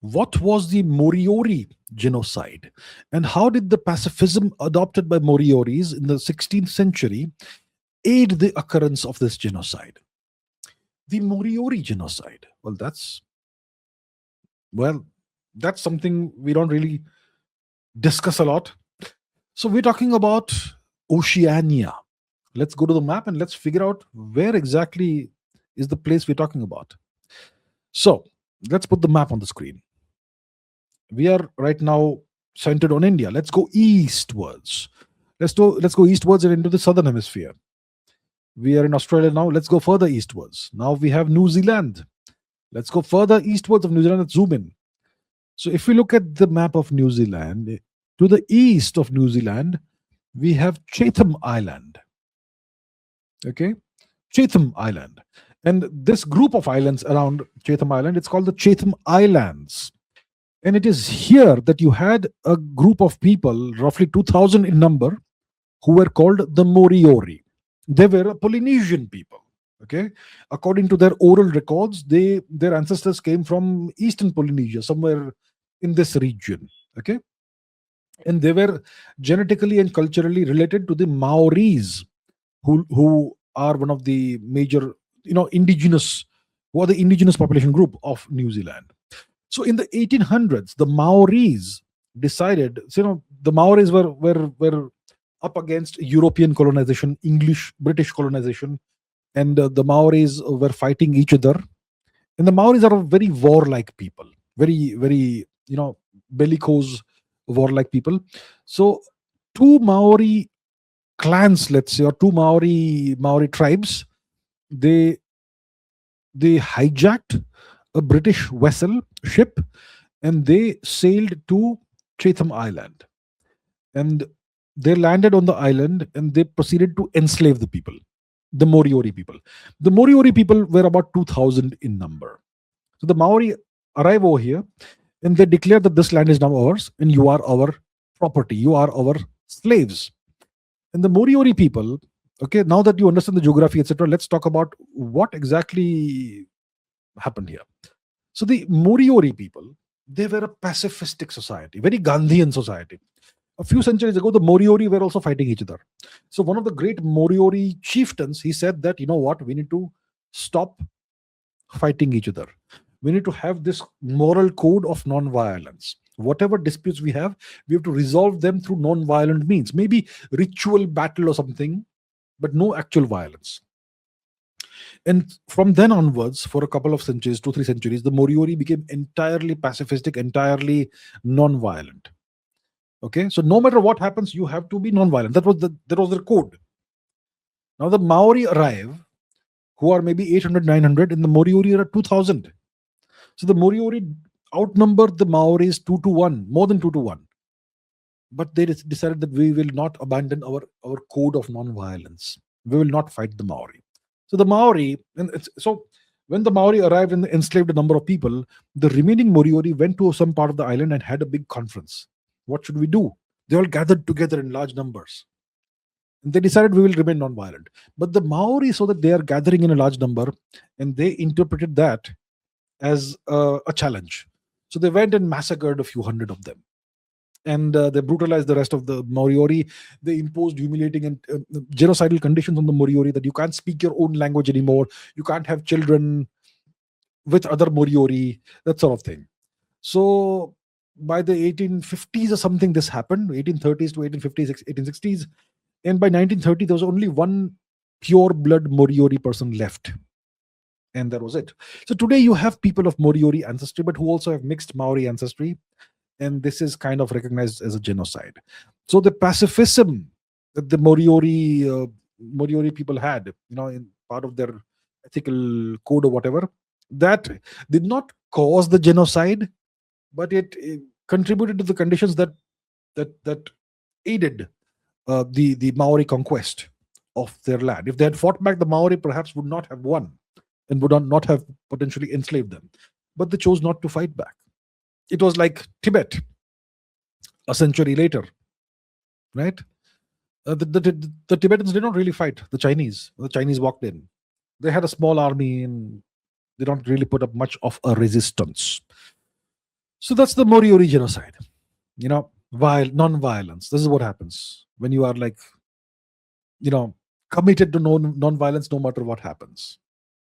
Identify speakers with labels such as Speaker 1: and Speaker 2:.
Speaker 1: What was the Moriori genocide? And how did the pacifism adopted by Morioris in the 16th century aid the occurrence of this genocide? The Moriori genocide. Well, that's something we don't really discuss a lot. So we're talking about Oceania. Let's go to the map and let's figure out where exactly is the place we're talking about. So let's put the map on the screen. We are right now centered on India. Let's go eastwards. Let's go eastwards and into the southern hemisphere. We are in Australia now. Let's go further eastwards. Now we have New Zealand. Let's go further eastwards of New Zealand. Let's zoom in. So if we look at the map of New Zealand, to the east of New Zealand, we have Chatham Island. Okay, Chatham Island. And this group of islands around Chatham Island, it's called the Chatham Islands. And it is here that you had a group of people, roughly 2,000 in number, who were called the Moriori. They were Polynesian people. Okay, according to their oral records, their ancestors came from Eastern Polynesia, somewhere in this region. Okay, and they were genetically and culturally related to the Maoris, who are one of the major, indigenous, who are the indigenous population group of New Zealand. So in the 1800s, the Maoris decided, the Maoris were up against European colonization, English, British colonization, and the Maoris were fighting each other. And the Maoris are a very warlike people, very, very, bellicose, warlike people. So two Maori clans, let's say, or two Maori tribes, they hijacked a British vessel ship and they sailed to Chatham Island, and they landed on the island and they proceeded to enslave the people, the Moriori people. The Moriori people were about 2,000 in number. So the Maori arrive over here and they declare that this land is now ours and you are our property, you are our slaves. And the Moriori people, okay, now that you understand the geography, etc., let's talk about what exactly happened here. So the Moriori people, they were a pacifistic society, very Gandhian society. A few centuries ago, the Moriori were also fighting each other. So one of the great Moriori chieftains, he said that, we need to stop fighting each other. We need to have this moral code of non-violence. Whatever disputes we have to resolve them through non-violent means. Maybe ritual battle or something, but no actual violence. And from then onwards, for a couple of centuries, 2-3 centuries, the Moriori became entirely pacifistic, entirely non-violent. Okay, so no matter what happens, you have to be non-violent. That was their code. Now the Maori arrive, who are maybe 800, 900, and the Moriori are 2,000. So the Moriori outnumbered the Maoris 2-1, more than 2-1. But they decided that we will not abandon our code of non-violence. We will not fight the Maori. So the Maori, so when the Maori arrived and enslaved a number of people, the remaining Moriori went to some part of the island and had a big conference. What should we do? They all gathered together in large numbers. And they decided we will remain non-violent. But the Maori saw that they are gathering in a large number, and they interpreted that as a challenge. So they went and massacred a few hundred of them. And they brutalized the rest of the Moriori. They imposed humiliating and genocidal conditions on the Moriori, that you can't speak your own language anymore. You can't have children with other Moriori, that sort of thing. So by the 1850s or something, this happened, 1830s to 1850s, 1860s. And by 1930, there was only one pure blood Moriori person left. And that was it. So today you have people of Moriori ancestry, but who also have mixed Maori ancestry. And this is kind of recognized as a genocide. So the pacifism that the Moriori people had, in part of their ethical code or whatever, that did not cause the genocide, but it contributed to the conditions that aided the Maori conquest of their land. If they had fought back, the Maori perhaps would not have won and would not have potentially enslaved them. But they chose not to fight back. It was like Tibet a century later, right? The Tibetans did not really fight the Chinese. The Chinese walked in. They had a small army and they don't really put up much of a resistance. So that's the Moriori genocide. Non-violence. This is what happens when you are like, committed to non-violence no matter what happens.